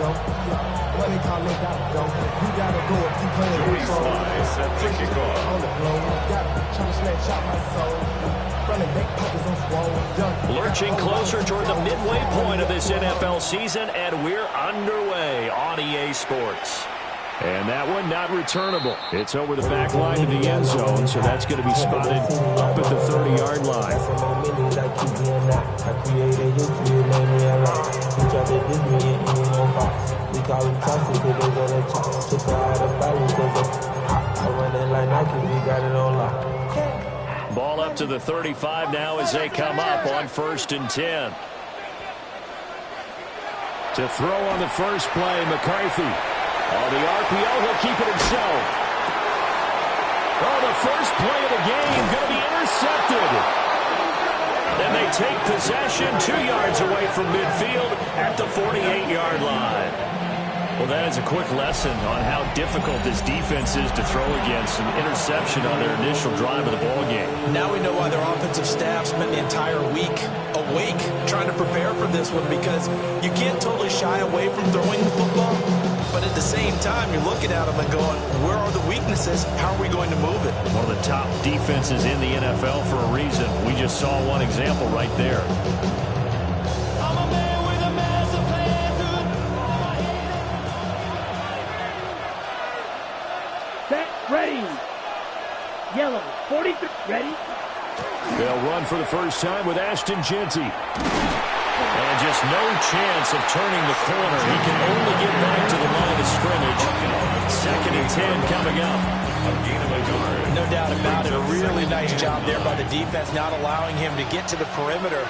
go. What they call it, gotta go. You gotta go if you playing Joey good ball. Sly set to kick off. On the floor, got trying to snatch out my soul. Running back pockets on swole. Lurching closer toward the midway point of this NFL season, and we're underway on EA Sports. And that one not returnable. It's over the back line to the end zone, so that's going to be spotted up at the 30-yard line. Ball up to the 35 now as they come up on 1st and 10. To throw on the first play, McCarthy. Oh, the RPO, he'll keep it himself. Oh, the first play of the game going to be intercepted. Then they take possession 2 yards away from midfield at the 48-yard line. Well, that is a quick lesson on how difficult this defense is to throw against an interception on their initial drive of the ballgame. Now we know why their offensive staff spent the entire week awake trying to prepare for this one, because you can't totally shy away from throwing the football. But at the same time, you're looking at them and going, where are the weaknesses? How are we going to move it? One of the top defenses in the NFL for a reason. We just saw one example right there. I'm a man with a massive plan. Set, ready. Yellow, 43, ready. They'll run for the first time with Ashton Jeanty. And just no chance of turning the corner. He can only get back to the line of scrimmage. 2nd and 10 coming up. No doubt about it. A really nice job there by the defense, not allowing him to get to the perimeter.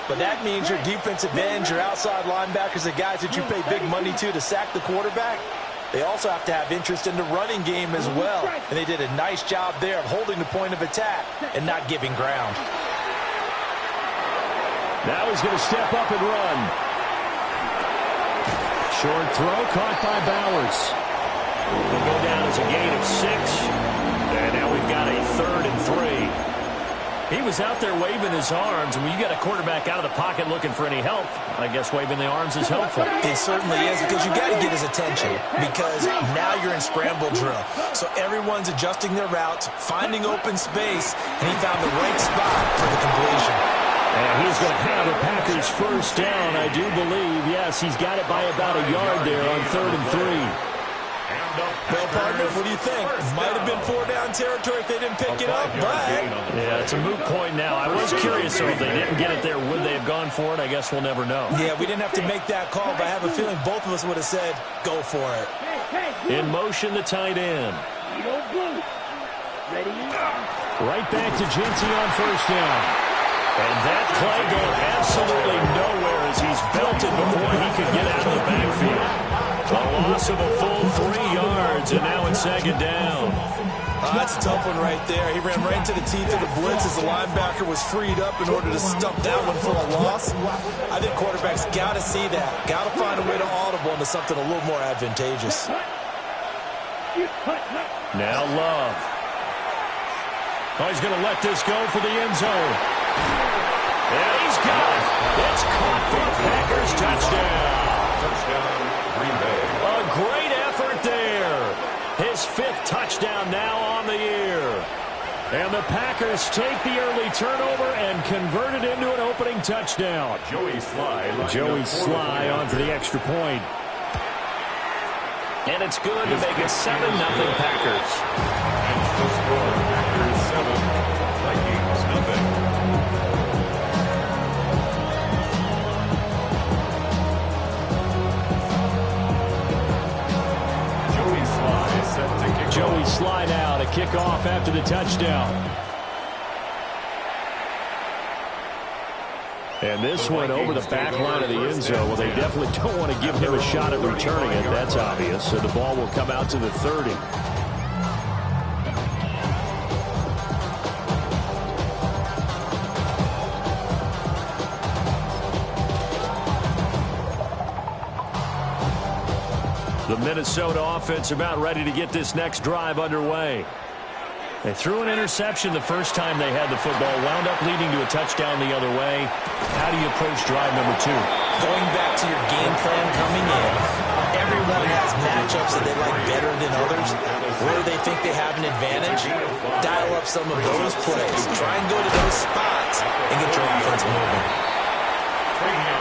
But that means your defensive ends, your outside linebackers, the guys that you pay big money to sack the quarterback, they also have to have interest in the running game as well. And they did a nice job there of holding the point of attack and not giving ground. Now he's going to step up and run. Short throw caught by Bowers. Will go down as a gain of 6. And now we've got a 3rd and 3. He was out there waving his arms, and when you got a quarterback out of the pocket looking for any help, I guess waving the arms is helpful. It certainly is, because you got to get his attention, because now you're in scramble drill. So everyone's adjusting their routes, finding open space, and he found the right spot for the completion. And he's going to have the Packers first down, I do believe. Yes, he's got it by about a yard there on 3rd and 3. Well, partner, what do you think? Might have been 4-down territory if they didn't pick it up, but... Yeah, it's a moot point now. I was curious, so if they didn't get it there, would they have gone for it? I guess we'll never know. Yeah, we didn't have to make that call, but I have a feeling both of us would have said, go for it. In motion, the tight end. Right back to Jeanty on first down. And that play going absolutely nowhere as he's belted before he could get out of the backfield. A loss of a full 3 yards, and now it's 2nd down. That's a tough one right there. He ran right into the teeth of the blitz as the linebacker was freed up in order to stump that one for a loss. I think quarterbacks got to see that. Got to find a way to audible into something a little more advantageous. Now Love. Oh, he's going to let this go for the end zone. And he's got it. It's caught for a Packers touchdown. Touchdown, Green Bay. A great effort there. His 5th touchdown now on the year. And the Packers take the early turnover and convert it into an opening touchdown. Joey Sly on for the extra point. And it's good to make it 7-0 Packers. That's the score. Packers 7, Vikings nothing. Joey Sly now to kick off after the touchdown. And this one over the back line of the end zone. Well, they definitely don't want to give him a shot at returning it. That's obvious. So the ball will come out to the 30. The Minnesota offense about ready to get this next drive underway. They threw an interception the first time they had the football, wound up leading to a touchdown the other way. How do you approach drive number 2? Going back to your game plan coming in, matchups that they like better than others, where they think they have an advantage, dial up some of those plays. Try and go to those spots and get your offense moving.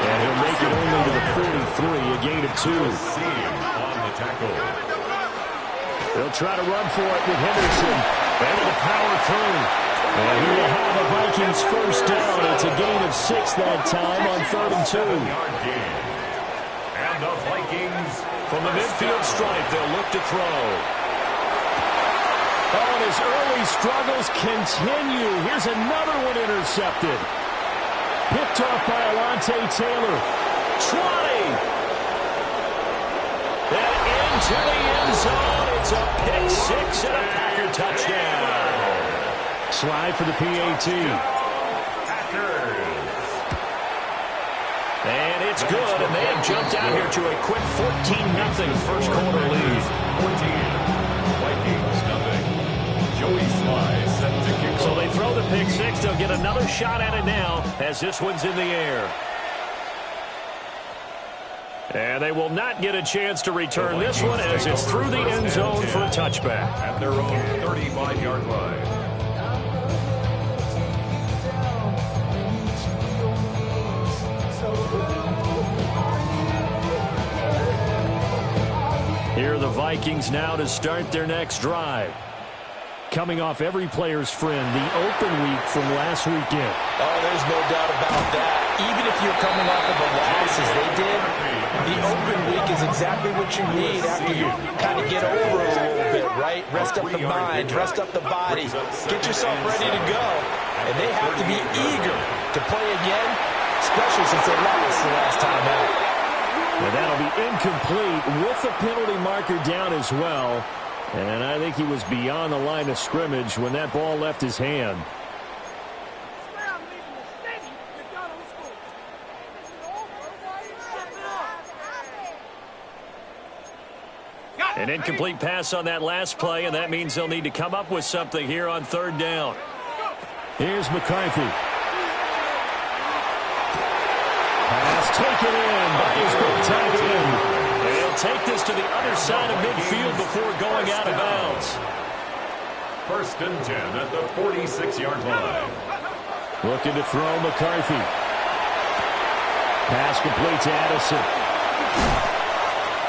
And he'll make it only to the 43, a gain of 2. On the tackle. They'll try to run for it with Henderson. Able to power through. And he will have a Vikings first down. It's a gain of 6 that time on 3rd and 2. And the Vikings From the midfield stripe, they'll look to throw. Oh, and his early struggles continue. Here's another one intercepted. Picked off by Alontae Taylor. 20. And into the end zone. It's a pick 6 and a Packer touchdown. Slide for the PAT. And it's good, and they have jumped out here to a quick 14-0 first quarter lead. 14. Vikings nothing. Joey Sly set to kick So off. they throw the pick 6. They'll get another shot at it now as this one's in the air. And they will not get a chance to return this one as it's through the end zone for a touchback. At their own 35-yard line. Here are the Vikings now to start their next drive. Coming off every player's friend, the open week from last weekend. Oh, there's no doubt about that. Even if you're coming off of a loss as they did, the open week is exactly what you need after you kind of get over a little bit, right? Rest up the mind, rest up the body, get yourself ready to go. And they have to be eager to play again, especially since they lost the last time out. And that'll be incomplete with the penalty marker down as well. And I think he was beyond the line of scrimmage when that ball left his hand. An incomplete pass on that last play, and that means they'll need to come up with something here on 3rd down. Here's McCarthy. Pass taken in by his big tight end. And he'll take this to the other side of midfield before going out of bounds. 1st and 10 at the 46-yard line. Looking to throw McCarthy. Pass complete to Addison.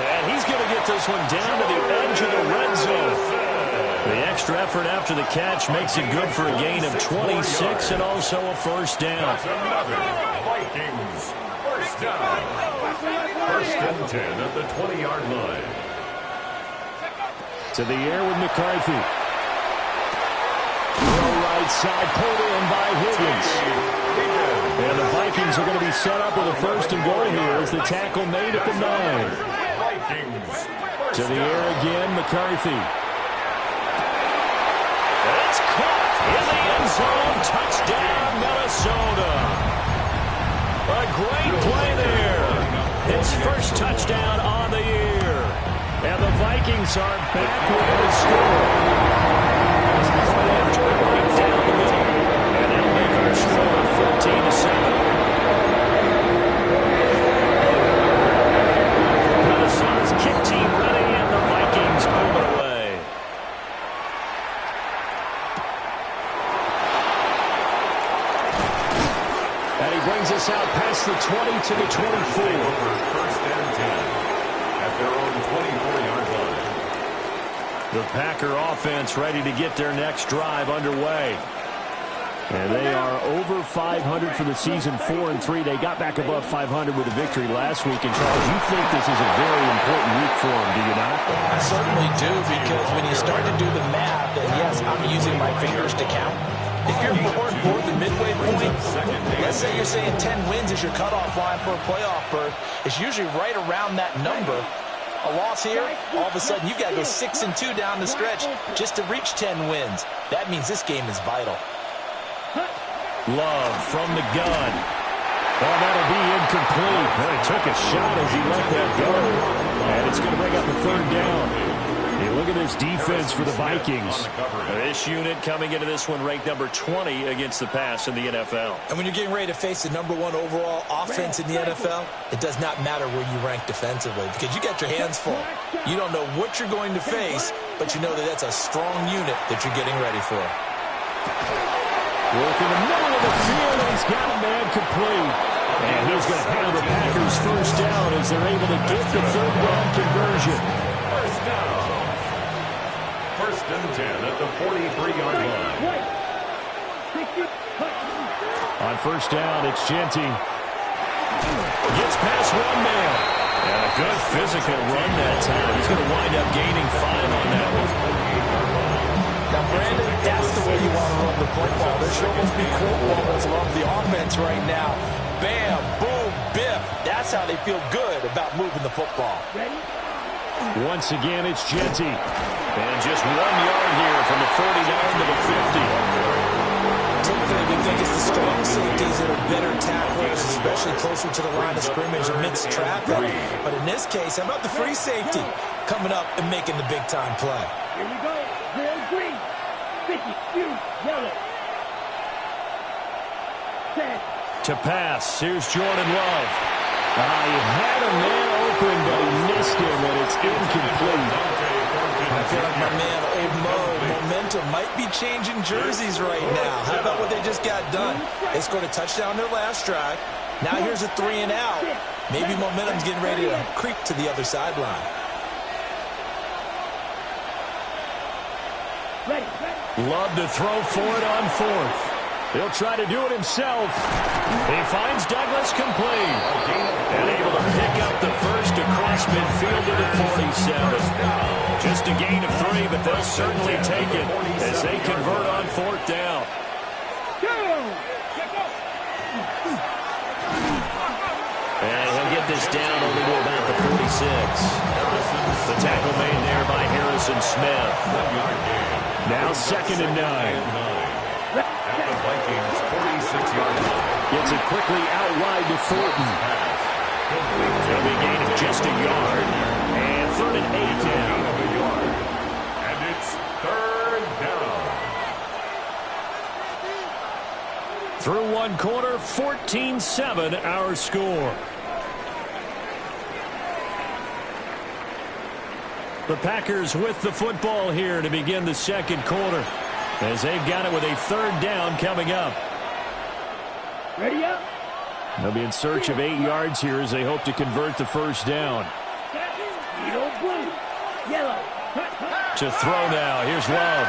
And he's going to get this one down to the edge of the red zone. The extra effort after the catch makes it good for a gain of 26 and also a first down. That's another Vikings first down. 1st and 10 at the 20-yard line. To the air with McCarthy. Throw right side, pulled in by Higgins. And the Vikings are going to be set up with a 1st and goal here as the tackle made at the 9. To the air again, McCarthy. It's caught in the end zone. Touchdown, Minnesota. A great play there. His first touchdown on the year. And the Vikings are back within a score. After a break down the middle. And that'll make our score 14-7. Minnesota's kick team ready, and the Vikings move it away. And he brings us out past the 20 to the 24. 1st and 10 at their own 24-yard line. The Packer offense ready to get their next drive underway. And they are over 500 for the season, 4-3. They got back above 500 with a victory last week. And, Charles, you think this is a very important week for them, do you not? I certainly do, because when you start to do the math, and yes, I'm using my fingers to count. If you're bored for the midway point, let's say you're saying 10 wins is your cutoff line for a playoff berth. It's usually right around that number. A loss here, all of a sudden you've got to go 6-2 down the stretch just to reach 10 wins. That means this game is vital. Love from the gun. Oh, that'll be incomplete. Well, he took a shot as he let that go. And it's going to bring up a 3rd down. He Look at this defense for the Vikings. This unit coming into this one ranked number 20 against the pass in the NFL. And when you're getting ready to face the #1 overall offense in the NFL, it does not matter where you rank defensively because you got your hands full. You don't know what you're going to face, but you know that that's a strong unit that you're getting ready for. Work in the middle of the field, and he's got a man complete. And he's going to handle the Packers first down as they're able to get the third down conversion. First down. First and 10 at the 43-yard line. On first down, it's Genty. Gets past one man. And a good physical run that time. He's going to wind up gaining 5 on that one. Now, Brandon, that's the way you want to run the football. There should almost be quote bubbles of the offense right now. Bam, boom, biff. That's how they feel good about moving the football. Once again, it's Genty. And just 1 yard here from the 49 to the 50. Typically, we think it's the strong safeties that are better tacklers, especially closer to the line of scrimmage amidst traffic. But in this case, how about the free safety coming up and making the big-time play? Here we go. Red, green. 50, blue, yellow. To pass, here's Jordan Love. He had a man open, but he missed him, and it's incomplete. I feel like my man, Old Mo, momentum might be changing jerseys right now. How about what they just got done? They scored a touchdown their last drive. Now here's a 3 and out. Maybe momentum's getting ready to creep to the other sideline. Love to throw for it on fourth. He'll try to do it himself. He finds Douglas complete. And able to pick up the first across midfield to the 47. Just a gain of 3, but they'll certainly take it as they convert on fourth down. And he'll get this down only to about the 46. The tackle made there by Harrison Smith. Now 2nd and 9. At the Vikings 46-yard line. Gets it quickly out wide to Thornton. It'll be a gain of just a yard. And 3rd and 8 now. And it's 3rd down. Through 1 quarter, 14-7 our score. The Packers with the football here to begin the 2nd quarter, as they've got it with a 3rd down coming up. Ready up. They'll be in search of 8 yards here as they hope to convert the first down. Yellow, blue, yellow. To throw now. Here's Love.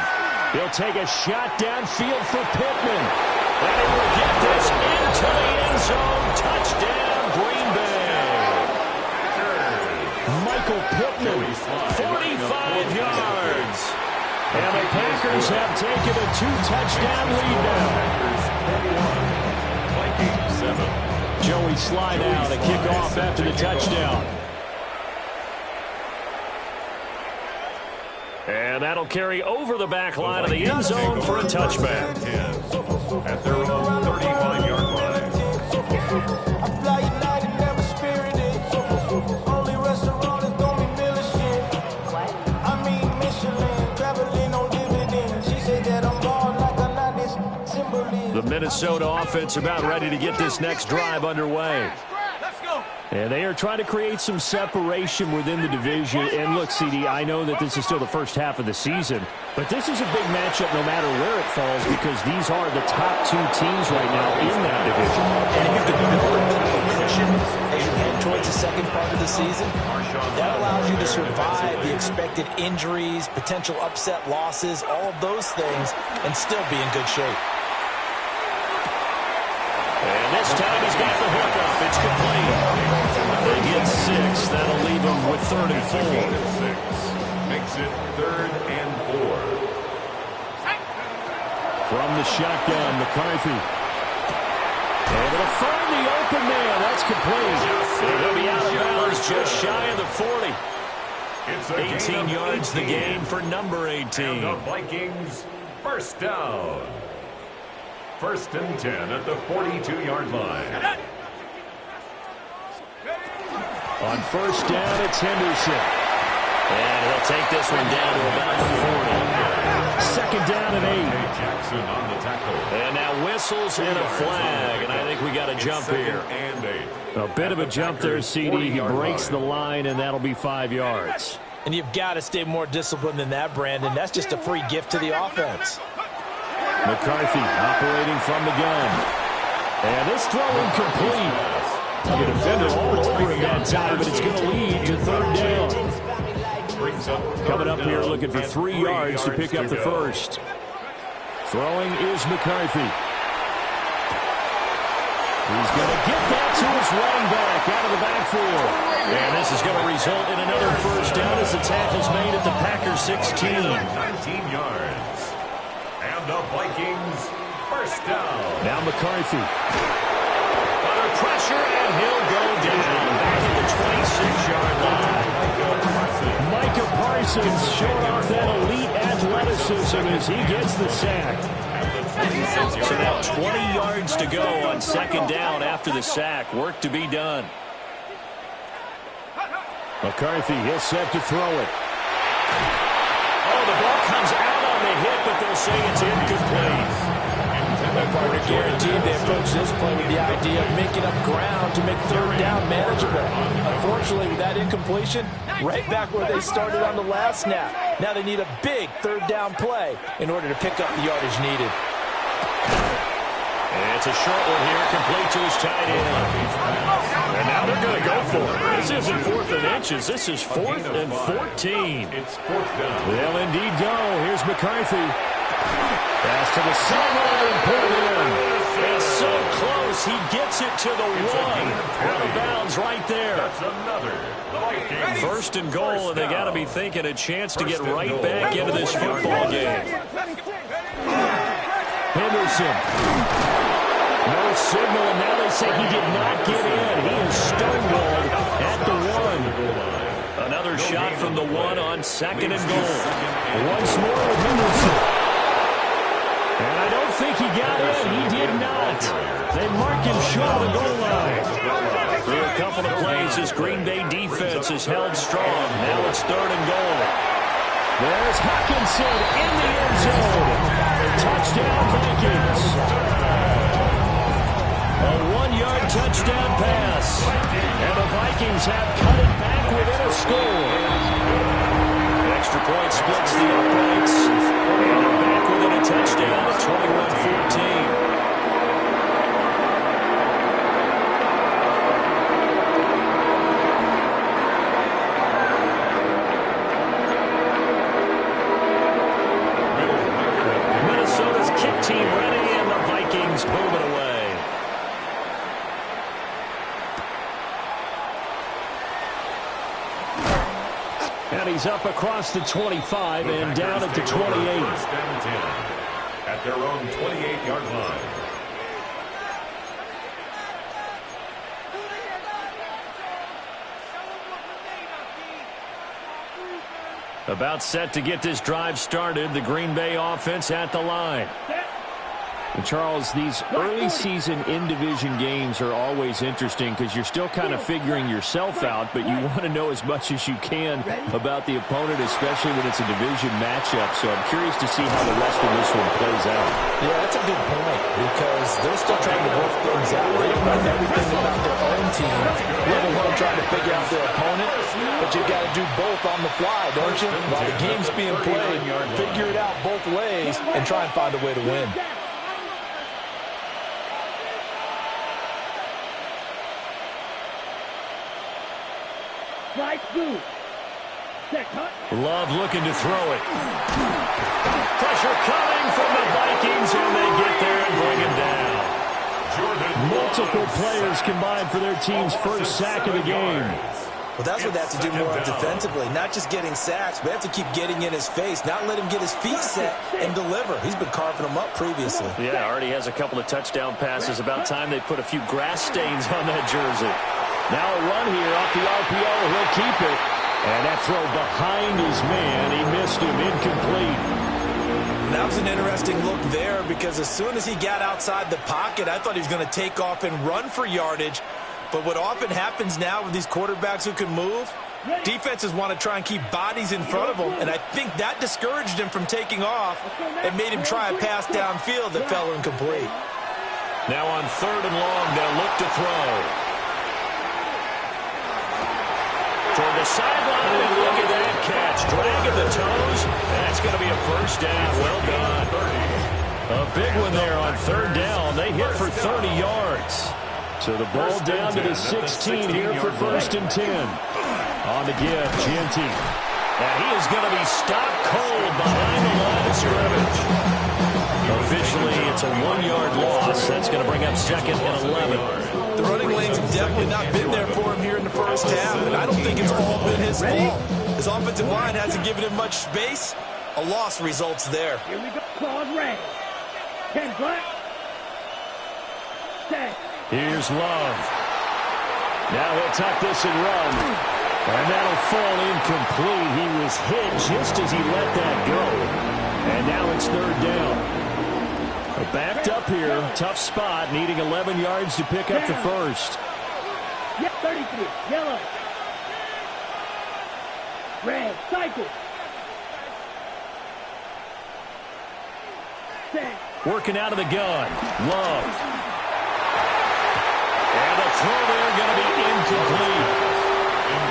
He'll take a shot downfield for Pittman. And he will get this into the end zone. Touchdown, Green Bay. Michael Pittman, 45 yards. And the Packers have taken a 2-touchdown lead now. Vikings 7. Joey slide out to kick off after the touchdown. And that'll carry over the back line of the end zone for a touchback. At their own 35-yard line. The Minnesota offense about ready to get this next drive underway. And they are trying to create some separation within the division. And look, CD, I know that this is still the first half of the season, but this is a big matchup no matter where it falls because these are the top 2 teams right now in that division. And if you can build a cushion as you head towards the 2nd part of the season, that allows you to survive the expected injuries, potential upset losses, all of those things, and still be in good shape. And this time he's got the hookup. It's complete. They get 6. That'll leave him with 3rd and 4. Makes it 3rd and 4. From the shotgun, McCarthy. Able to find the open man. That's complete. And he'll be out of bounds just shy of the 40. It's 18 yards the gain for number 18. And the Vikings first down. 1st and 10 at the 42-yard line. On first down, it's Henderson. And he'll take this one down to about the 40. Second down and 8. Jackson on the tackle. And now whistles and a flag, and I think we got a jump here. A bit of a jump there, CD. He breaks the line, and that'll be 5 yards. And you've got to stay more disciplined than that, Brandon. That's just a free gift to the offense. McCarthy operating from the gun. And this throw incomplete. The defender all over him that time, but it's going to lead to third down. Coming up here looking for 3 yards to pick up the first. Throwing is McCarthy. He's going to get that to his running back out of the backfield. And this is going to result in another first down as the tackle's made at the Packers 16. 19 yards. And the Vikings first down. Now McCarthy. Under pressure, and he'll go down back at the 26-yard line. Micah Parsons showing off that elite athleticism as he gets the sack. So now 20 yards to go on second down after the sack. Work to be done. McCarthy, he'll set to throw it. Oh, the ball comes out on the hit, but they'll say it's incomplete. My partner guaranteed they approach this play with the idea of making up ground to make third down manageable. Unfortunately, with that incompletion, right back where they started on the last snap. Now they need a big third down play in order to pick up the yardage needed. And it's a short one here, complete to his tight end. And now they're going to go for it. This isn't 4th and inches. This is 4th and 14. It's 4th down. They'll indeed go. Here's McCarthy. Pass to the sideline and pulled in. It's so close. He gets it to the 1. Out of bounds right there. That's another Vikings First and goal, and they got to be thinking a chance to get right back into this football game. Henderson. No signal, and now they say he did not get in. He is stonewalled at the 1. Another shot from the 1 on second and goal. Once more with Henderson. And I don't think he got in. He did not. They mark him short of the goal line. Through a couple of plays, this Green Bay defense is held strong. Now it's third and goal. There's Hawkinson in the end zone. Touchdown, Vikings. A 1-yard touchdown pass. And the Vikings have cut it back within a score. Extra point splits the uprights. And they're back within a touchdown at 21-14. Minnesota's kick team ready, and the Vikings move it away. And he's up across the 25 and down at the 28. First and 10 at their own 28-yard line. About set to get this drive started. The Green Bay offense at the line. And Charles, these early season in-division games are always interesting because you're still kind of figuring yourself out, but you want to know as much as you can about the opponent, especially when it's a division matchup. So I'm curious to see how the rest of this one plays out. Yeah, that's a good point because they're still trying to work things out. They don't know everything about their own team, let alone trying to figure out their opponent. But you've got to do both on the fly, don't you? While the game's being played, figure it out both ways and try and find a way to win. Love looking to throw it. Pressure coming from the Vikings, and they get there and bring him down. Multiple players combined for their team's first sack of the game. Well, that's what they have to do more defensively. Not just getting sacks, but they have to keep getting in his face, not let him get his feet set and deliver. He's been carving them up previously. Yeah, already has a couple of touchdown passes. About time they put a few grass stains on that jersey. Now a run here off the RPO. He'll keep it. And that throw behind his man. He missed him. Incomplete. That was an interesting look there because as soon as he got outside the pocket, I thought he was going to take off and run for yardage. But what often happens now with these quarterbacks who can move, Defenses want to try and keep bodies in front of them, and I think that discouraged him from taking off and made him try a pass downfield that fell incomplete. Now on 3rd and long, they'll look to throw. Toward the sideline, and look at that catch. Dragging the toes. That's going to be a first down. Well done. A big one there on 3rd down. They hit for 30 yards. So the ball down to the 16 here for 1st and 10. On the give, Genty. And he is going to be stopped cold behind the line of scrimmage. Officially, it's a 1-yard loss. That's going to bring up 2nd and 11. The running lanes have definitely not been there for him here in the first half, and I don't think it's all been his fault. His offensive line hasn't given him much space. A loss results there. Here we go. Claws red. 10 black. Set. Here's Love. Now he'll tuck this and run. And that'll fall incomplete. He was hit just as he let that go. And now it's 3rd down. Backed up here. Tough spot. Needing 11 yards to pick up the first. Yep, 33. Yellow. Red. Cycle. Set. Working out of the gun. Love. And the throw there going to be incomplete.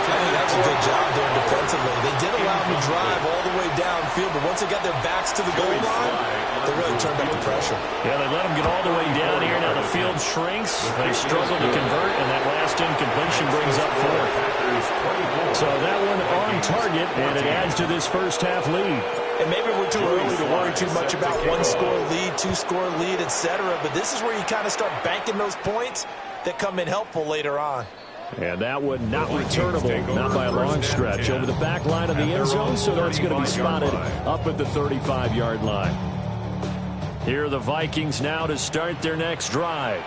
I think that's a good job there defensively. They did allow him to drive all the way downfield, but once they got their backs to the goal line, they really turned up the pressure. Yeah, they let him get all the way down here. Now the field shrinks. They struggle to convert, and that last incompletion brings up 4th. So that one on target, and it adds to this first half lead. And maybe we're too early to worry too much about 1-score lead, 2-score lead, etc. But this is where you kind of start banking those points that come in helpful later on. And that one not returnable, not by a long stretch, over the back line of the end zone, so that's going to be spotted up at the 35-yard line. Here are the Vikings now to start their next drive.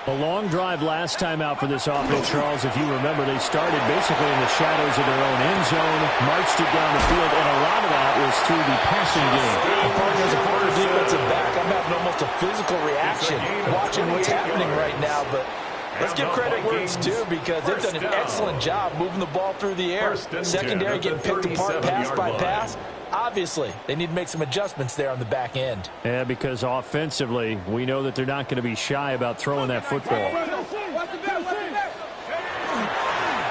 A long drive last time out for this offense, Charles. If you remember, they started basically in the shadows of their own end zone, marched it down the field, and a lot of that was through the passing game. As a former defensive back, I'm having almost a physical reaction watching what's happening right now, but let's give credit where it's due because they've done an excellent job moving the ball through the air. Secondary getting picked apart pass by pass. Obviously, they need to make some adjustments there on the back end. Yeah, because offensively, we know that they're not going to be shy about throwing that football.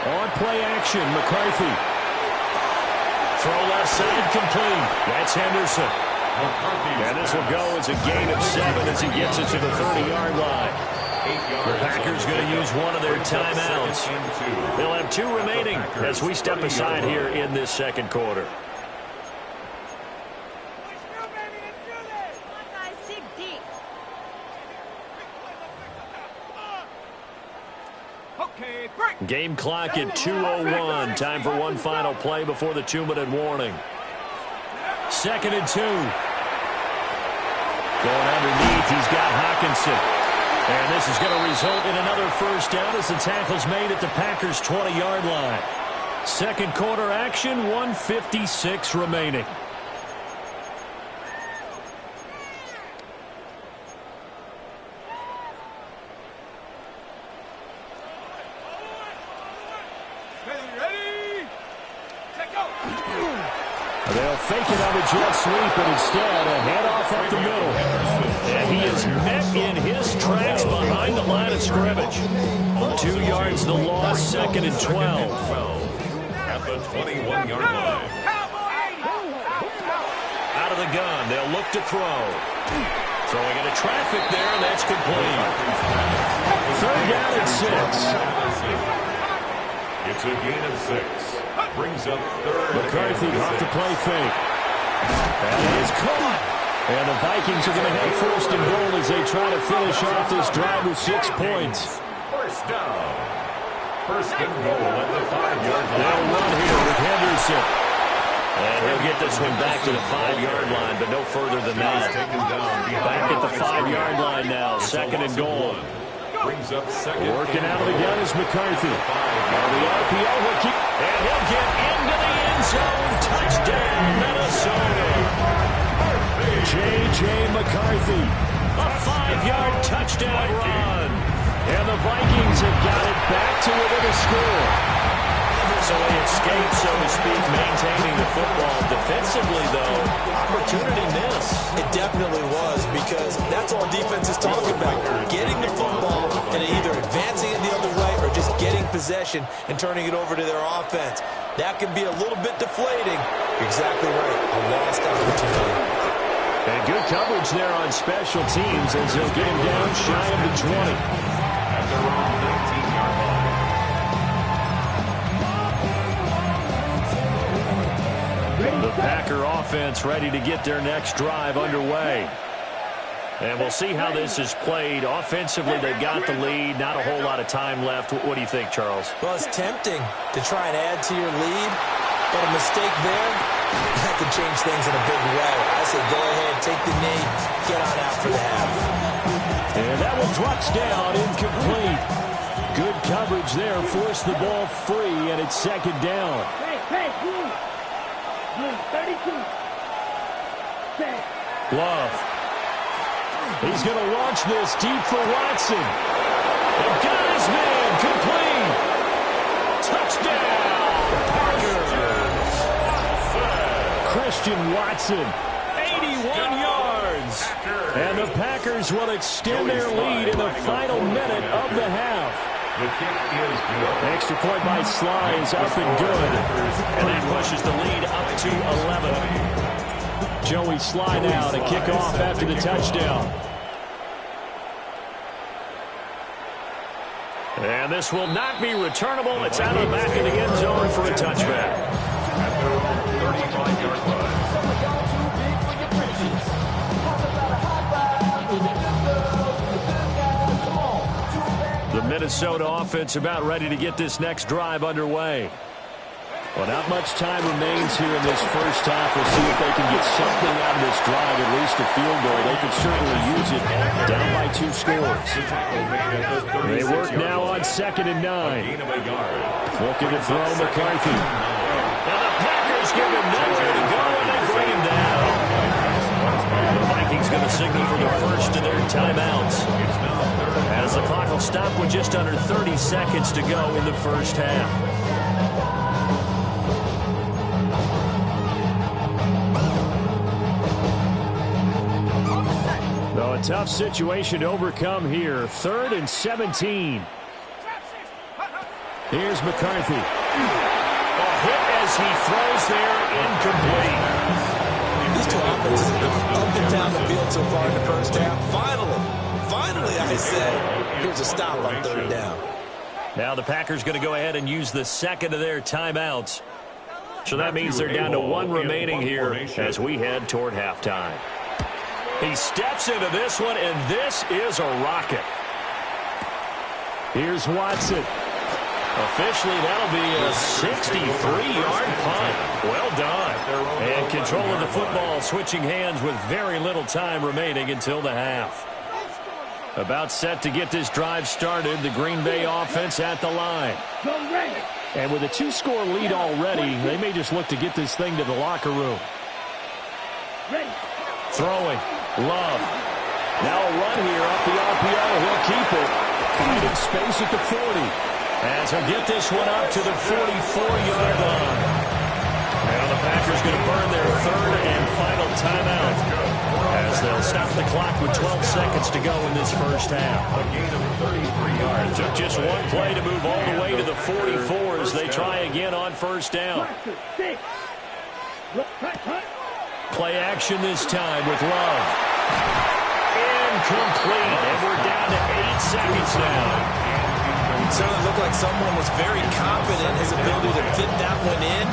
On play action, McCarthy. Throw left side complete. That's Henderson. And this will go as a gain of 7 as he gets it to the 30-yard line. The Packers going to use one of their timeouts. They'll have 2 remaining as we step aside here in this second quarter. Game clock at 2:01. Time for one final play before the 2-minute warning. 2nd and 2. Going underneath, he's got Hockenson. And this is going to result in another first down as the tackle's made at the Packers' 20-yard line. Second quarter action, 1:56 remaining. They'll fake it on a jet sweep, but instead a handoff up the middle. And he is met in his tracks behind the line of scrimmage. 2 yards the loss, 2nd and 12. At the 21-yard line. Out of the gun, they'll look to throw. Throwing into traffic there, and that's complete. 3rd down and 6. It's a gain of 6. Brings up 3rd. McCarthy off the play fake. And it is caught. And the Vikings are going to have 1st and goal as they try to finish off this drive with 6 points. First down. 1st and goal at the 5-yard line. They'll run here with Henderson. And he'll get this one back to the 5-yard line, but no further than that. Back at the 5-yard line now, 2nd and goal. Brings up 2nd. Working out of the gun is McCarthy. On the RPO, he'll keep, and he'll get into the end zone. Touchdown, Minnesota. J.J. McCarthy, a 5-yard touchdown run. And the Vikings have got it back to within a score. he escapes, so to speak, maintaining the football. Defensively, though, opportunity miss. It definitely was, because that's all defense is talking about. Getting the football and either advancing it the other way or just getting possession and turning it over to their offense. That can be a little bit deflating. You're exactly right. A lost opportunity. And good coverage there on special teams as they'll get him down shy of the 20. At their own 19-yard line. The Packer offense ready to get their next drive underway. And we'll see how this is played. Offensively, they've got the lead. Not a whole lot of time left. What do you think, Charles? Well, it's tempting to try and add to your lead, but a mistake there, that could change things in a big way. I say go ahead, take the knee, get on out for the half. And that one drops down, incomplete. Good coverage there, forced the ball free, and it's second down. Love. He's going to launch this deep for Watson. And got his man, complete. Touchdown, Packers. Christian Watson, 81 yards. And the Packers will extend their lead in the final minute of the half. The kick is good. Extra point by Sly is up and good. And that pushes the lead up to 11. Joey Sly now to kick off after the touchdown. And this will not be returnable. It's out of the back of the end zone for a touchback. At their own 35-yard line. The Minnesota offense about ready to get this next drive underway. Well, not much time remains here in this first half. We'll see if they can get something out of this drive, at least a field goal. They could certainly use it down by 2 scores. They work now on 2nd and 9. Looking to throw McCarthy. Now the Packers give him nowhere to go, and they bring him down. The Vikings going to signal for the first of their timeouts, as the clock will stop with just under 30 seconds to go in the first half. So a tough situation to overcome here. 3rd and 17. Here's McCarthy. A hit as he throws there, incomplete. These two offenses have been up and down the field so far in the first half. Finally, I say, here's a stop on 3rd down. Now the Packers going to go ahead and use the second of their timeouts. So that means they're down to 1 remaining here as we head toward halftime. He steps into this one, and this is a rocket. Here's Watson. Officially, that'll be a 63-yard punt. Well done. And control of the football switching hands with very little time remaining until the half. About set to get this drive started, the Green Bay offense at the line. And with a 2-score lead already, they may just look to get this thing to the locker room. Throwing. Love. Now a run here off the RPO. He'll keep it. Finding space at the 40. As he'll get this one up to the 44-yard line. Now the Packers going to burn their 3rd and final timeout, as they'll stop the clock with 12 seconds to go in this first half. A gain of 33 yards. It took just one play to move all the way to the 44 as they try again on 1st down. Play action this time with Love. Incomplete. And we're down to 8 seconds now. It certainly looked like someone was very confident in his ability to fit that one in.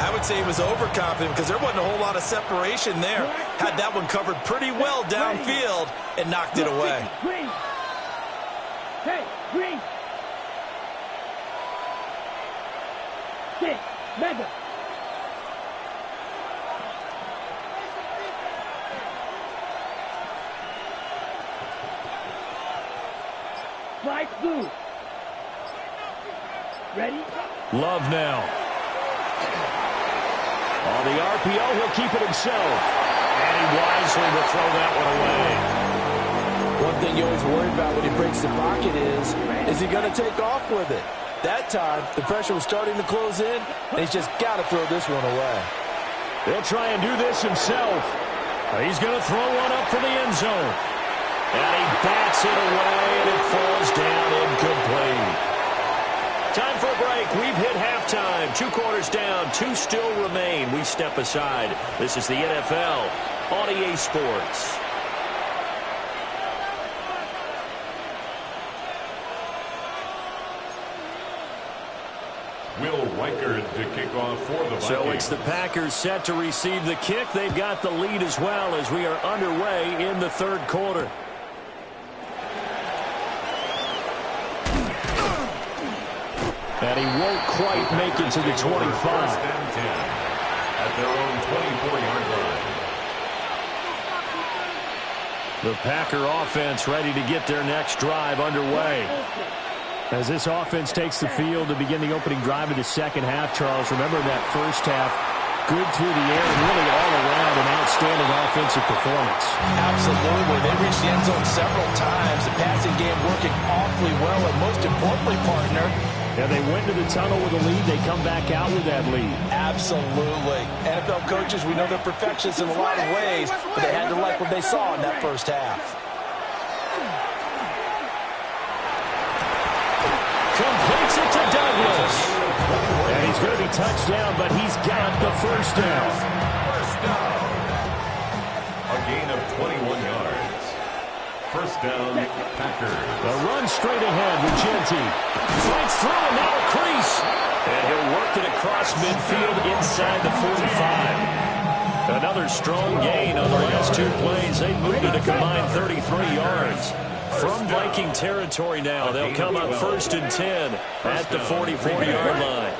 I would say he was overconfident because there wasn't a whole lot of separation there. Had that one covered pretty well downfield and knocked it away. Hey, green. Six, mega. Right, blue. Ready? Love now. On the RPO, he'll keep it himself. And he wisely will throw that one away. One thing you always worry about when he breaks the pocket is he going to take off with it? That time, the pressure was starting to close in, and he's just got to throw this one away. He'll try and do this himself. He's going to throw one up for the end zone. And he bats it away, and it falls down incomplete. Time for a break. We've hit halftime. 2 quarters down. 2 still remain. We step aside. This is the NFL on EA Sports. Will Reichard to kick off for the Vikings. So it's the Packers set to receive the kick. They've got the lead as well as we are underway in the 3rd quarter. And he won't quite make it to the 25. First and 10 at their own 24-yard line. The Packer offense ready to get their next drive underway. As this offense takes the field to begin the opening drive of the second half, Charles, remember that first half, good through the air and really all around an outstanding offensive performance. Absolutely. They reached the end zone several times. The passing game working awfully well, and most importantly, partner, yeah, they went to the tunnel with a lead. They come back out with that lead. absolutely. NFL coaches, we know they're perfectionists in a lot of ways, but they had to like what they saw in that first half. Completes it to Douglas. And he's going to be touched down, but he's got the first down. First down. A gain of 21 yards. First down, Packers. A run straight ahead with Genty. Fights through and now a crease. And he'll work it across midfield inside the 45. Another strong gain on the last 2 plays. They moved it a combined 33 yards. From Viking territory now, they'll come up 1st and 10 at the 44-yard line.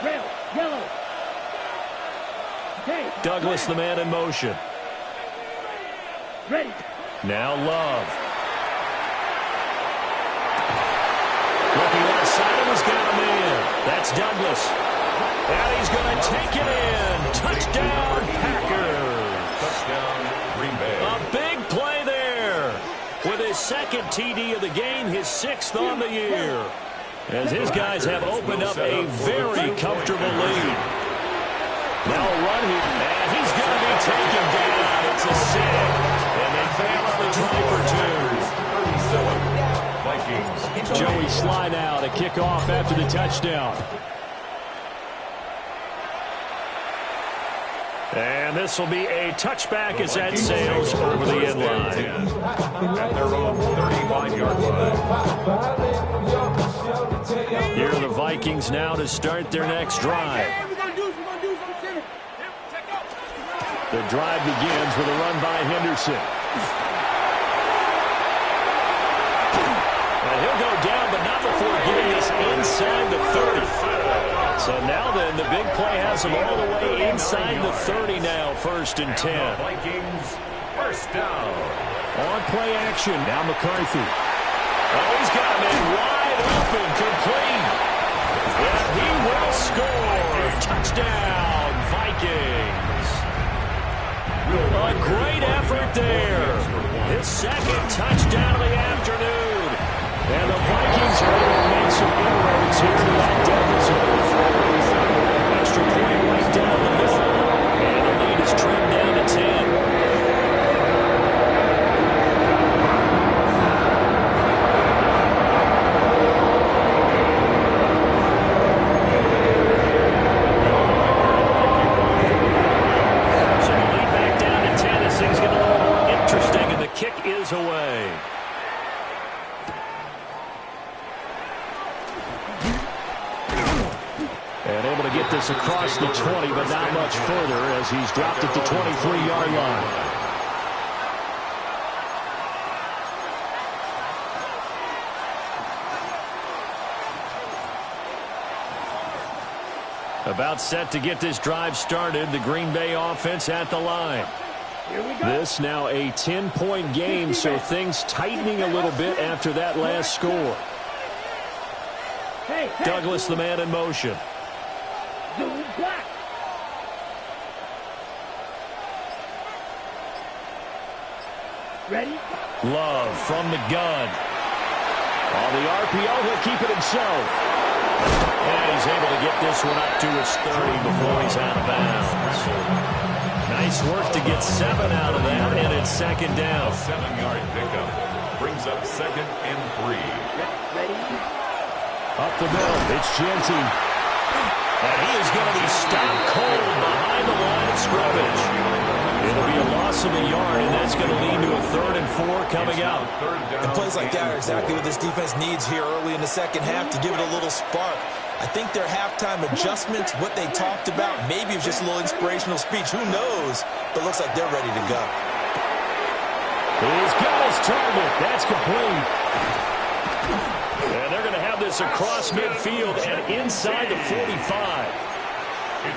Red, yellow. Okay. Douglas, the man in motion. Ready. Now Love. Looking left side, and he's got a man. That's Douglas. And he's going to take it in. Touchdown, Packers. Touchdown, Green Bay. A big play there. With his 2nd TD of the game, his 6th on the year. As his guys have opened up a very comfortable lead. Now a run here. And he's going to be taken down. It's a sack. And they fail on the try for 2. Vikings. Joey Sly now to kick off after the touchdown. And this will be a touchback as that sails over the end line. At their own 35-yard line. Here are the Vikings now to start their next drive. The drive begins with a run by Henderson. And he'll go down, but not before getting us inside the 30. So now then, the big play has him all the way inside the 30 now, 1st and 10. Vikings, first down. On play action, now McCarthy. Oh, he's got him in wide open, complete. And he will score. Touchdown, Vikings. A great effort there. His 2nd touchdown of the afternoon. And the Vikings are able to make some inroads here to that deficit. Extra point right down the middle. And the lead is trimmed down to 10. So the lead back down to 10 as things get a little more interesting, and the kick is away. And able to get this across the 20, but not much further as he's dropped at the 23-yard line. About set to get this drive started. The Green Bay offense at the line. This now a 10-point game, so things tightening a little bit after that last score. Douglas, the man in motion. Ready? Love from the gun. On the RPO, he'll keep it himself. And he's able to get this one up to his 30 before he's out of bounds. Nice work to get 7 out of that, and it's second down. A 7-yard pickup brings up 2nd and 3. Up the middle, it's Genty. And he is going to be stopped cold behind the line of scrimmage. It'll be a loss of a yard, and that's going to lead to a 3rd and 4 coming out. And plays like that are exactly what this defense needs here early in the second half to give it a little spark. I think their halftime adjustments, what they talked about, maybe it was just a little inspirational speech. Who knows? But it looks like they're ready to go. He's got his target. That's complete. And they're going to have this across midfield and inside the 45.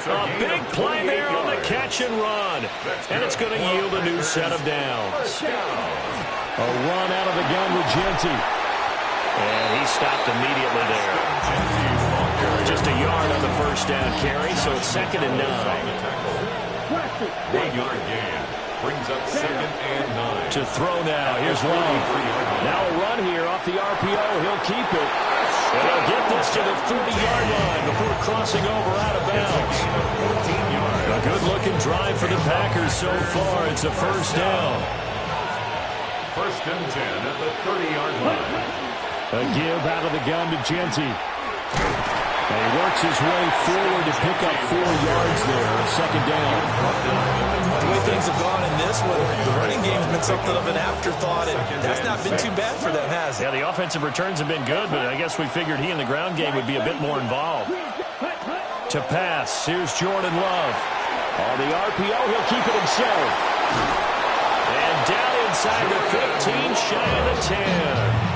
A big play there on the catch and run. And it's going to yield a new set of downs. A run out of the gun with Genty. And he stopped immediately there. Just a yard on the first down carry, so it's 2nd and 9. 1-yard gain brings up 2nd and 9. To throw now. Here's Love. Now a run here off the RPO. He'll keep it. And he'll get this to the 30-yard line before crossing over out of bounds. A good-looking drive for the Packers so far. It's a first down. 1st and 10 at the 30-yard line. A give out of the gun to Genty. And he works his way forward to pick up 4 yards there. Second down. The way things have gone in this one, the running game's been something of an afterthought, and that's not been too bad for them, has it? Yeah, the offensive returns have been good, but I guess we figured he in the ground game would be a bit more involved. To pass, here's Jordan Love. On the RPO, he'll keep it himself. And down inside the 15, shy of the 10.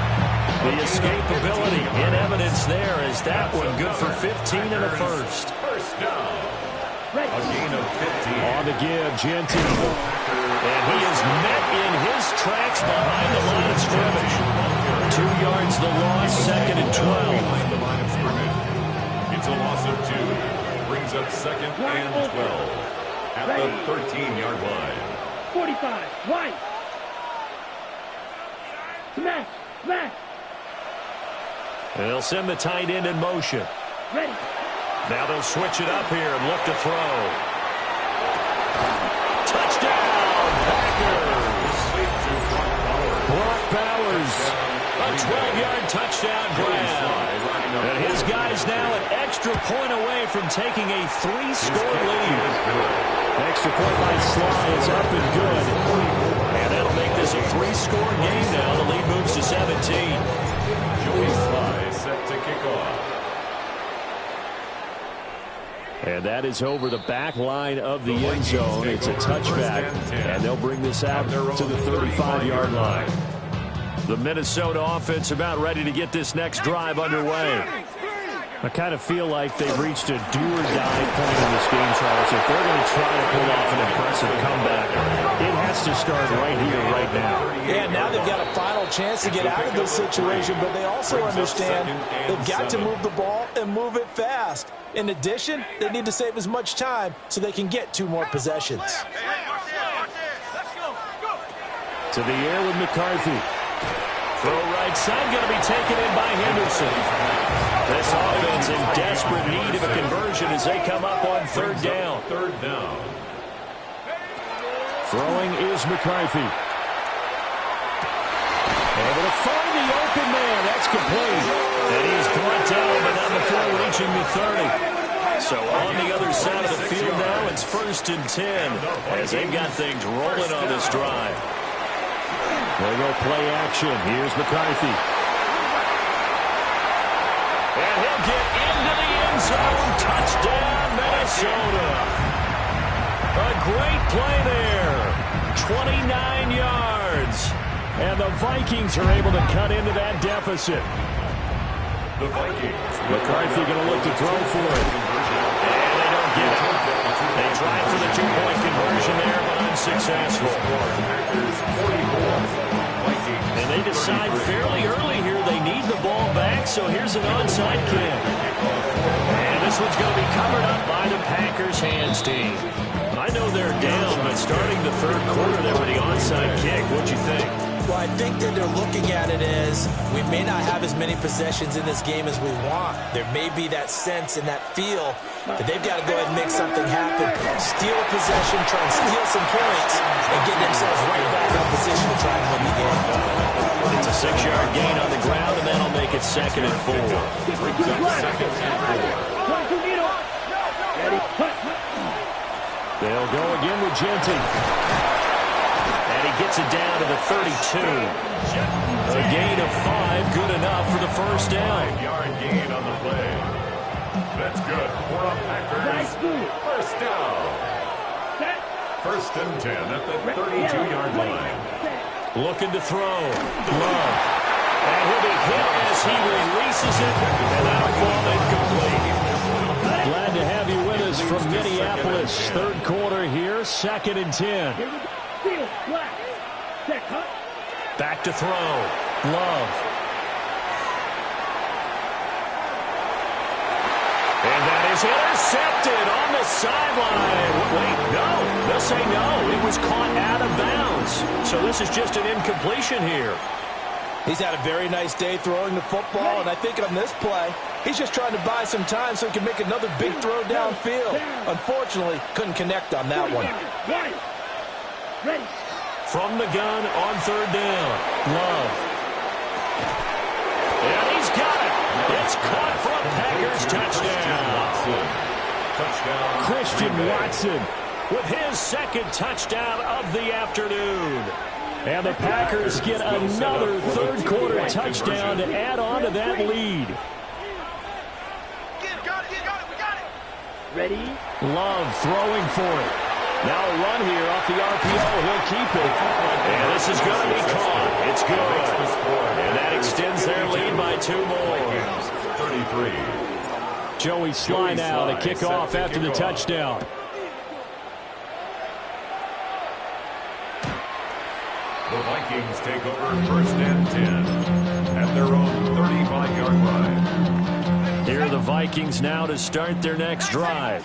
The escapability in evidence there is that one good for 15 and a first. First down. A gain of 15. On the give, Genty. And he is met in his tracks behind the line of scrimmage. 2 yards the loss, 2nd and 12. Behind the line of scrimmage. It's a loss of 2. Brings up 2nd and 12. At the 13-yard line. 45, white. Smash, smash. And they'll send the tight end in motion. Ready. Now they'll switch it up here and look to throw. Touchdown, Packers! Brock Bowers. A 12-yard touchdown grab. And his guy's now an extra point away from taking a 3-score lead. Extra point by Sly is up and good. And that'll make this a 3-score game now. The lead moves to 17. Joey Sly set to kick off. And that is over the back line of the end zone. It's a touchback, and they'll bring this out to the 35-yard line. The Minnesota offense about ready to get this next drive underway. I kind of feel like they've reached a do-or-die point in this game, Charles. If they're going to try to pull off an impressive comeback, it has to start right here, right now. Yeah, now they've got a final chance to get out of this situation, but they also understand they've got to move the ball and move it fast. In addition, they need to save as much time so they can get 2 more possessions. To the air with McCarthy. Throw right side, going to be taken in by Henderson. This offense in desperate need of a conversion as they come up on 3rd down. 3rd down. Throwing is McCarthy. Able to find the open man. That's complete. And he's brought down, but not before reaching the 30. So on the other side of the field now, it's 1st and 10 as they've got things rolling on this drive. They go play action. Here's McCarthy. And he'll get into the end zone. Touchdown, Minnesota. A great play there. 29 yards. And the Vikings are able to cut into that deficit. The Vikings. McCarthy going to look to throw for it. And they don't get it. They tried for the 2-point conversion there, but unsuccessful. And they decide fairly early here they need the ball back, so here's an onside kick. And this one's going to be covered up by the Packers hands team. I know they're down, but starting the 3rd quarter there with the onside kick, what'd you think? Well, Well, I think that they're looking at it as we may not have as many possessions in this game as we want. There may be that sense and that feel that they've got to go ahead and make something happen. Steal a possession, try and steal some points, and get themselves right back in position to try and win the game. It's a 6-yard gain on the ground, and that'll make it 2nd and 4. Brings up 2nd and 4. They'll go again with Genty. And he gets it down to the 32. A gain of 5, good enough for the first down. 5-yard gain on the play. That's good for the Packers. First down. 1st and 10 at the 32-yard line. Looking to throw. Love. And he'll be hit as he releases it. And that'll fall incomplete. Glad to have you with us from Minneapolis. 3rd quarter here, 2nd and 10. Back to throw. Love. And that is intercepted on the sideline. Wait, no. They'll say no. It was caught out of bounds. So this is just an incompletion here. He's had a very nice day throwing the football, and I think on this play, he's just trying to buy some time so he can make another big throw downfield. Unfortunately, couldn't connect on that one. From the gun on 3rd down. Love. And he's got it. It's caught for a Packers touchdown. Christian Watson with his 2nd touchdown of the afternoon. And the Packers get another 3rd quarter touchdown to add on to that lead. Ready? Love throwing for it. Now a run here off the RPO. He'll keep it. And this is going to be caught. It's good. And that extends their lead by 2 more. 33. Joey Sly now to kick off after the touchdown. The Vikings take over 1st and 10 at their own 35-yard line. Here are the Vikings now to start their next drive.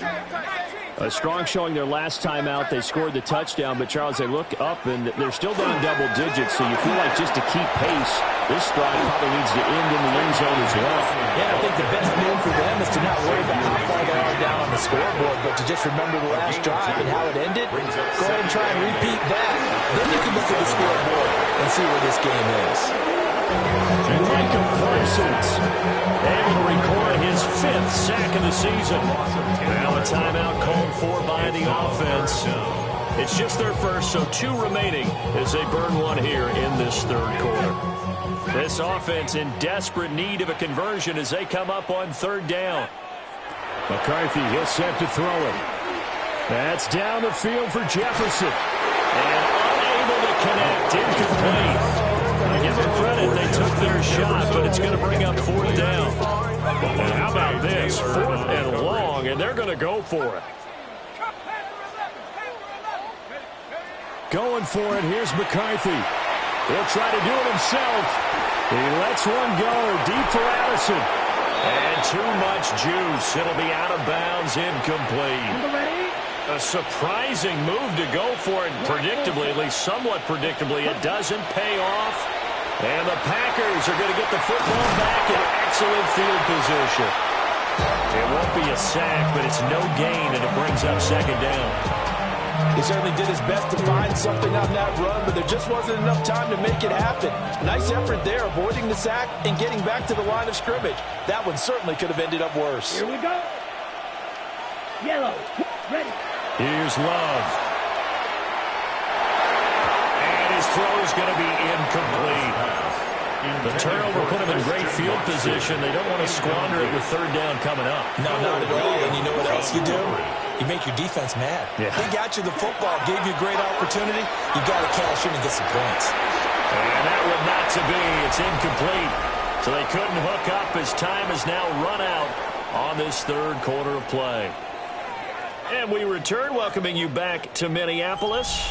A strong showing their last time out. They scored the touchdown, but Charles, they look up and they're still down double digits, so you feel like just to keep pace, this drive probably needs to end in the end zone as well. Yeah, I think the best move for them is to not worry about how far they are down on the scoreboard, but to just remember the last drive and how it ended. Go ahead and try and repeat that. Then you can look at the scoreboard and see where this game is. Michael Parsons able to record his 5th sack of the season. Now a timeout called for by the offense. It's just their first, so 2 remaining as they burn 1 here in this 3rd quarter. This offense in desperate need of a conversion as they come up on 3rd down. McCarthy, he'll set to throw it. That's down the field for Jefferson. And unable to connect, incomplete. I give them credit, they took their shot, but it's going to bring up 4th down. And how about this? 4th and long, and they're going to go for it. Going for it, here's McCarthy. He'll try to do it himself. He lets one go deep for Addison. And too much juice. It'll be out of bounds, incomplete. A surprising move to go for it, predictably, at least somewhat predictably. It doesn't pay off. And the Packers are going to get the football back in excellent field position. It won't be a sack, but it's no gain, and it brings up 2nd down. He certainly did his best to find something on that run, but there just wasn't enough time to make it happen. Nice effort there, avoiding the sack and getting back to the line of scrimmage. That one certainly could have ended up worse. Here we go. Yellow. Ready. Here's Love. And his throw is going to be incomplete. The turnover put him in great field position. They don't want to squander it with 3rd down coming up. No, not at all. And you know what else you do? You make your defense mad. Yeah. They got you the football, gave you a great opportunity. You got to cash in and get some points. And that would not to be. It's incomplete. So they couldn't hook up as time is now run out on this 3rd quarter of play. And we return, welcoming you back to Minneapolis.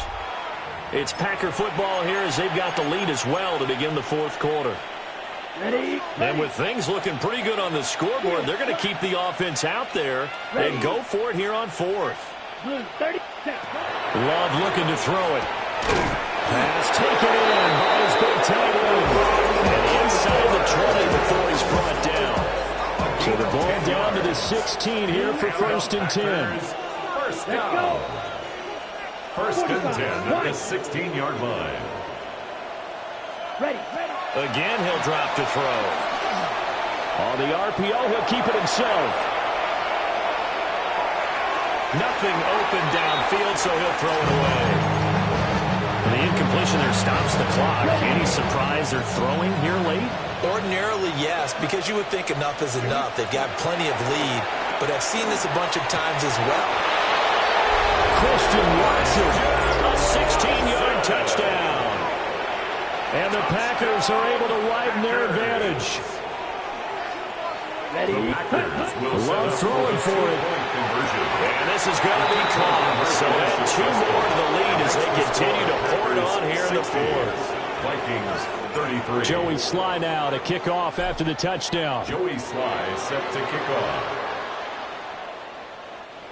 It's Packer football here as they've got the lead as well to begin the 4th quarter. Ready. And with things looking pretty good on the scoreboard, they're going to keep the offense out there and go for it here on 4th. Blue, 30. Love looking to throw it. Pass taken in by his big tight end. And inside the 20 before he's brought down. So the ball down to the 16 here for 1st and 10. First down. 1st and 10 at the 16-yard line. Ready. Again, he'll drop to throw. On the RPO, he'll keep it himself. Nothing open downfield, so he'll throw it away. The incompletion there stops the clock. Any surprise they're throwing here late? Ordinarily, yes, because you would think enough is enough. They've got plenty of lead, but I've seen this a bunch of times as well. Christian Watson, a 16-yard touchdown. And the Packers are able to widen their advantage. Ready. Love throwing for it. And this is going to be caught. So add 2 more to the lead as they continue to pour it on here in the 4th. Vikings 33. Joey Sly now to kick off after the touchdown. Joey Sly set to kick off.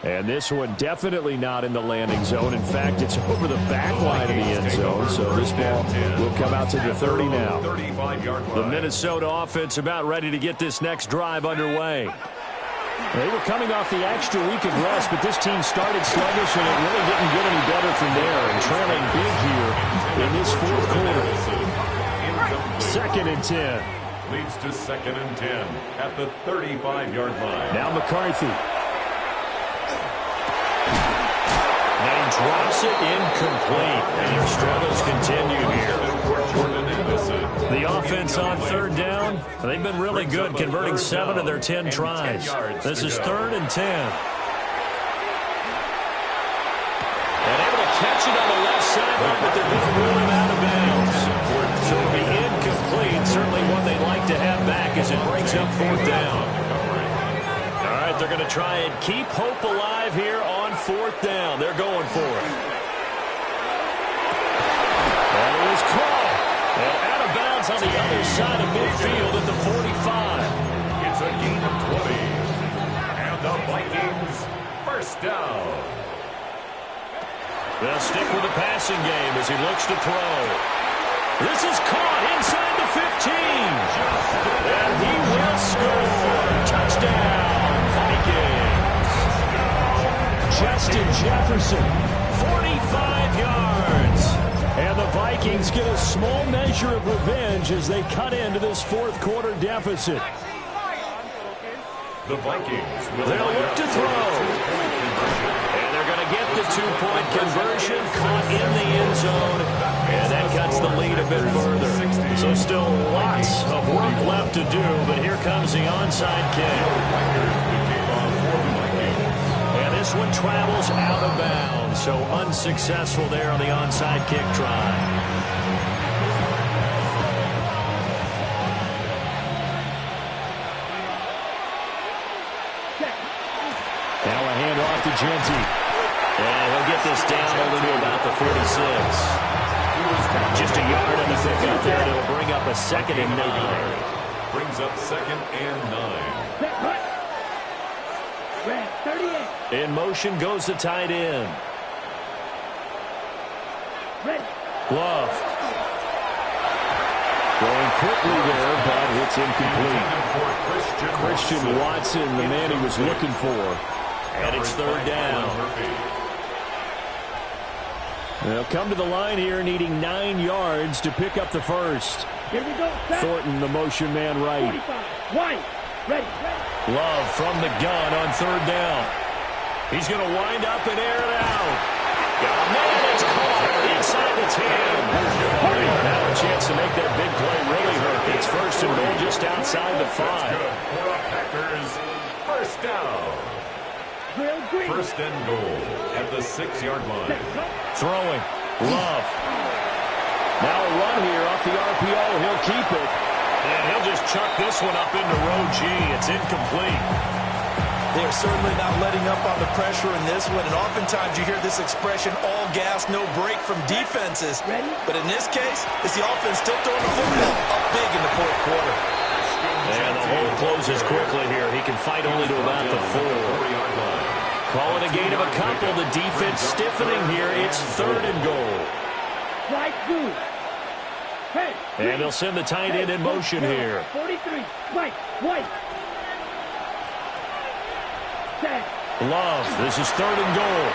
And this one definitely not in the landing zone. In fact, it's over the back line of the end zone. So this ball will come out to the 30 now. The Minnesota offense about ready to get this next drive underway. They were coming off the extra week of rest, but this team started sluggish, and it really didn't get any better from there. And trailing big here in this 4th quarter. 2nd and 10. Leads to 2nd and 10 at the 35-yard line. Now McCarthy. And drops it incomplete. And their struggles continue here. The offense on 3rd down, they've been really good, converting 7 of their 10 tries. This is 3rd and 10. And able to catch it on the left sideline, but they're going to rule him out of bounds. So it'll be incomplete. Certainly one they'd like to have back as it brings up 4th down. All right, they're going to try and keep hope alive here on 4th down. They're going for it. And it is caught. And out of bounds on the other side of midfield at the 45. It's a gain of 20. And the Vikings, 1st down. They'll stick with the passing game as he looks to throw. This is caught inside the 15. And he will score. Touchdown, Vikings. Justin Jefferson, 45 yards. And the Vikings get a small measure of revenge as they cut into this 4th quarter deficit. The Vikings will look to throw. And they're going to get the 2-point conversion, caught in the end zone. And that cuts the lead a bit further. So still lots of work left to do, but here comes the onside kick. And this one travels out of bounds, so unsuccessful there on the onside kick try. Now a handoff to Genty. And he'll get this down only to about the 46. Just a yard on the pickup there, and it'll bring up a 2nd and 9. Brings up 2nd and 9. Red, 38. In motion goes the tight end. Ready. Glove. Going quickly there, but it's incomplete. Christian Watson, the man he was looking for. And it's 3rd down. They'll come to the line here needing 9 yards to pick up the 1st. Here we go. Thornton, the motion man right. 45. Wide. Ready. Love from the gun on 3rd down. He's going to wind up and air it out. Got a man, it's caught inside the 10. Now a chance to make that big play really hurt. It's 1st and goal just outside the 5. Packers, 1st down. 1st and goal at the 6-yard line. Throwing. Love. Now a run here off the RPO. He'll keep it. And he'll just chuck this one up into row G. It's incomplete. They're certainly not letting up on the pressure in this one. And oftentimes you hear this expression, all gas, no break from defenses. But in this case, it's the offense still throwing the football up big in the 4th quarter. And the hole closes quickly here. He can fight only to about the 4. Call it a gain of a couple. The defense stiffening here. It's 3rd and goal. Right, good. Hey. And they'll send the tight end in motion here. 43. Right, white. Love, this is 3rd and goal.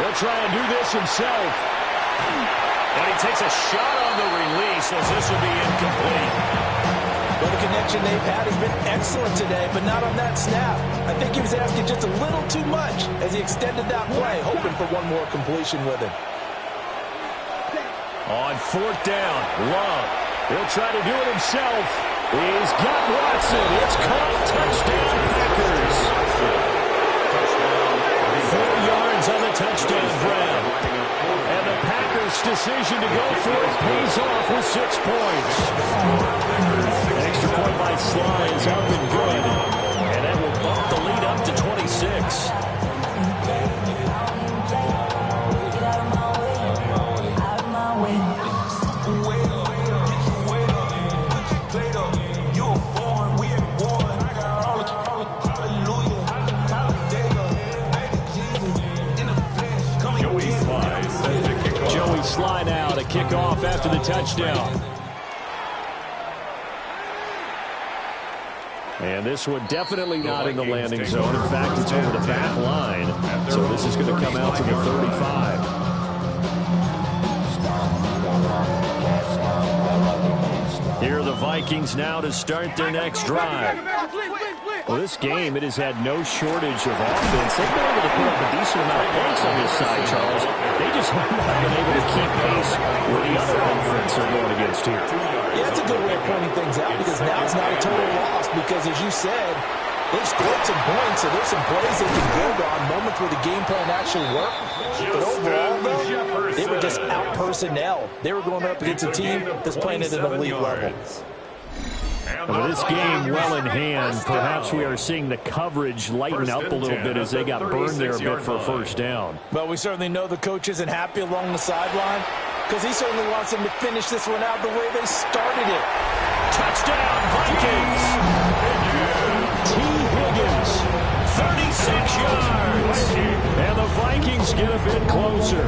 He'll try and do this himself. And he takes a shot on the release as this will be incomplete. Well, the connection they've had has been excellent today, but not on that snap. I think he was asking just a little too much as he extended that play, hoping for one more completion with him. On 4th down, Love. He'll try to do it himself. He's got Watson. It's caught. Touchdown, Packers. 4 yards on the touchdown grab. And the Packers' decision to go for it pays off with 6 points. An extra point by Sly is up and good. And that will bump the lead up to 26. Sly now to kick off after the touchdown. And this one definitely not in the landing zone. In fact, it's over the back line. So this is going to come out to the 35. Here are the Vikings now to start their next drive. Well, this game, it has had no shortage of offense. They've been able to put up a decent amount of points on this side, Charles. They just haven't been able to keep pace with the other offense they're going against here. Yeah, it's a good way of pointing things out because now it's not a total loss because, as you said, they've scored some points, so there's some plays they can build on, moments where the game plan actually worked. But overall, though, they were just out-personnel. They were going up against a team that's playing at an elite level. With this game well in hand, perhaps we are seeing the coverage lighten up a little bit as they got burned there a bit for a 1st down. Well, we certainly know the coach isn't happy along the sideline because he certainly wants them to finish this one out the way they started it. Touchdown, Vikings! T. Higgins, 36 yards. And the Vikings get a bit closer.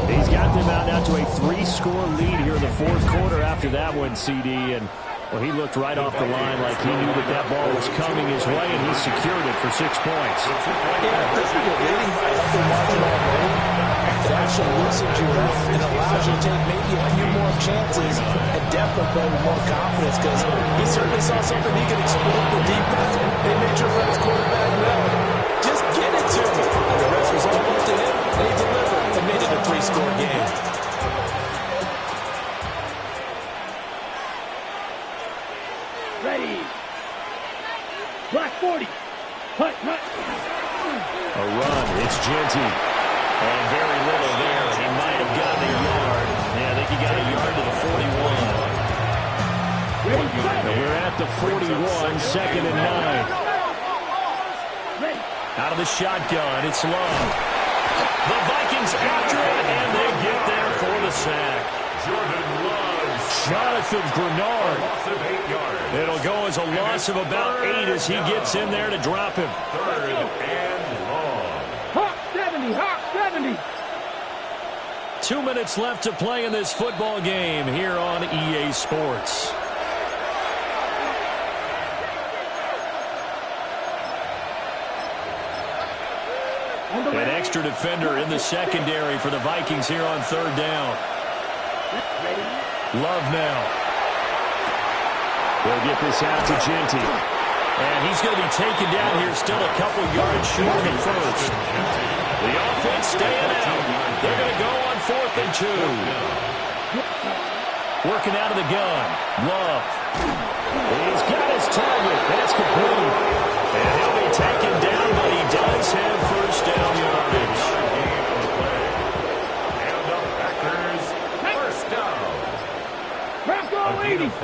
He's got them out now to a 3-score lead here in the 4th quarter after that one, CD. And well, he looked right off the line like he knew that that ball was coming his way, and he secured it for 6 points. Yeah, this is your leading by a couple margin already. It actually loosens you up and allows you to take maybe a few more chances and definitely play with more confidence because he certainly saw something he could exploit the defense. They made your first quarterback well. Just get it to him. And the rest was all up to him, and he delivered and made it a 3-score game. Ready. Black 40. Hut, hut. A run. It's Genty. And very little there. He might have gotten a yard. Yeah, I think he got a yard to the 41. And we're at the 41, 2nd and 9. Out of the shotgun, it's Love. The Vikings after it, and they get there for the sack. Jordan Love. Jonathan Grenard. It'll go as a loss of about 8 as he gets in there to drop him. 3rd and long. Hawk 70, Hawk 70. 2 minutes left to play in this football game here on EA Sports. An extra defender in the secondary for the Vikings here on 3rd down. Love now. They'll get this out to Genty. And he's going to be taken down here still a couple yards short of the 1st. The offense staying out. They're going to go on 4th and 2. Working out of the gun. Love. He's got his target. That's complete. And he'll be taken down, but he does have 1st down yardage. And the Packers, 1st down. A gain of 5.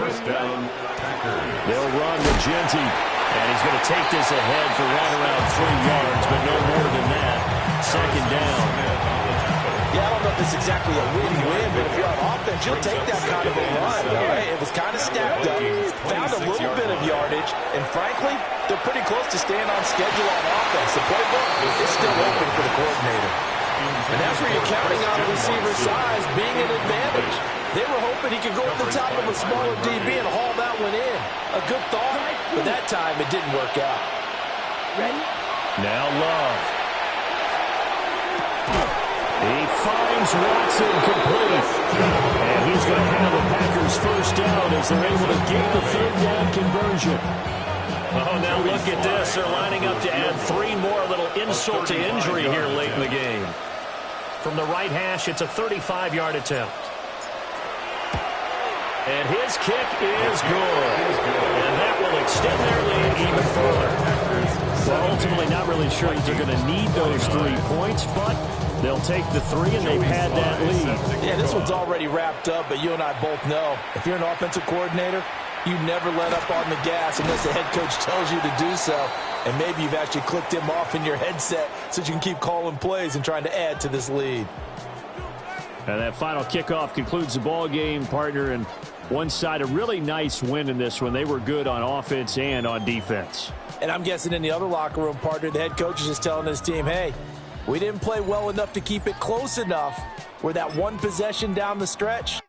1st down, Packers. They'll run with Genty. And he's going to take this ahead for right around 3 yards, but no more than that. 2nd down. Yeah, I don't know if it's exactly a win-win, but if you're on offense, you'll take that kind of a run, all right? It was kind of stacked up, found a little bit of yardage, and frankly, they're pretty close to staying on schedule on offense. The playbook is still open for the coordinator. And that's where you're counting on a receiver's size being an advantage. They were hoping he could go up the top of a smaller DB and haul that one in. A good thought, but that time it didn't work out. Ready? Now Love. He finds Watson complete. And he's going to have the Packers first down as they're able to get the third down conversion. Oh, now look at this. They're lining up to add 3 more, a little insult to injury here late in the game. From the right hash, it's a 35-yard attempt. And his kick is good. And that will extend their lead even further. Well, ultimately not really sure that they're going to need those 3 points, but they'll take the 3, and they've had that lead. Yeah, this one's already wrapped up, but you and I both know if you're an offensive coordinator, you never let up on the gas unless the head coach tells you to do so. And maybe you've actually clicked him off in your headset so you can keep calling plays and trying to add to this lead. And that final kickoff concludes the ball game, partner. And one side, a really nice win in this one. They were good on offense and on defense. And I'm guessing in the other locker room, partner, the head coach is just telling his team, hey, we didn't play well enough to keep it close enough where that one possession down the stretch,